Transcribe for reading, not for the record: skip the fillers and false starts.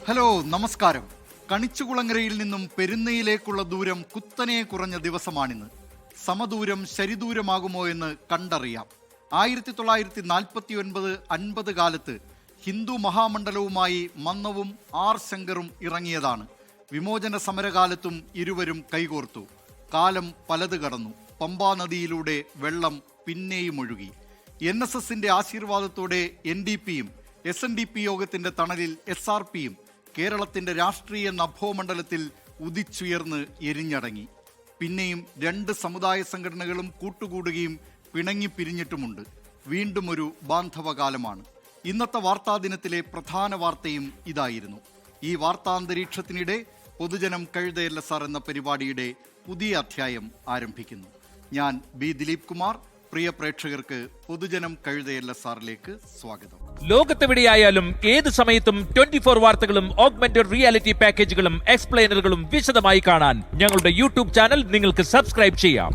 Hello, നമസ്കാരം. കണിച്ചുകുളങ്ങരയിൽ നിന്നും പെരുന്നയിലേക്കുള്ള ദൂരം കുത്തനെ കുറഞ്ഞ ദിവസമാണിന്ന്. സമദൂരം ശരിദൂരമാകുമോ എന്ന് കണ്ടറിയാം. 1949-50 കാലത്ത് ഹിന്ദു മഹാമണ്ഡലവുമായി മന്നവും ആർ ശങ്കറും ഇറങ്ങിയതാണ്. വിമോചന സമരകാലത്തും ഇരുവരും കൈകോർത്തു. കാലം പലത് കടന്നു. പമ്പാ നദിയിലൂടെ വെള്ളം പിന്നെയും ഒഴുകി. NSSന്റെ ആശീർവാദത്തോടെ NDPയും SNDP യോഗത്തിന്റെ തണലിൽ SRPയും കേരളത്തിന്റെ രാഷ്ട്രീയ നഭോമണ്ഡലത്തിൽ ഉദിച്ചുയർന്ന് എരിഞ്ഞടങ്ങി. പിന്നെയും രണ്ട് സമുദായ സംഘടനകളും കൂട്ടുകൂടുകയും പിണങ്ങിപ്പിരിഞ്ഞിട്ടുമുണ്ട്. വീണ്ടും ഒരു ബാന്ധവകാലമാണ്. ഇന്നത്തെ വാർത്താദിനത്തിലെ പ്രധാന വാർത്തയും ഇതായിരുന്നു. ഈ വാർത്താന്തരീക്ഷത്തിനിടെ പൊതുജനം കഴുതയല്ല സാർ എന്ന പരിപാടിയുടെ പുതിയ അധ്യായം ആരംഭിക്കുന്നു. ഞാൻ ബി ദിലീപ് കുമാർ. പ്രിയ പ്രേക്ഷകർക്ക് പൊതുജനം കഴുതയല്ല സാറിലേക്ക് സ്വാഗതം. ലോകത്തെവിടെയായാലും ഏത് സമയത്തും 24 വാർത്തകളും ഓഗ്മെന്റഡ് റിയാലിറ്റി പാക്കേജുകളും എക്സ്പ്ലെയിനറുകളും വിശദമായി കാണാൻ ഞങ്ങളുടെ യൂട്യൂബ് ചാനൽ നിങ്ങൾക്ക് സബ്സ്ക്രൈബ് ചെയ്യാം.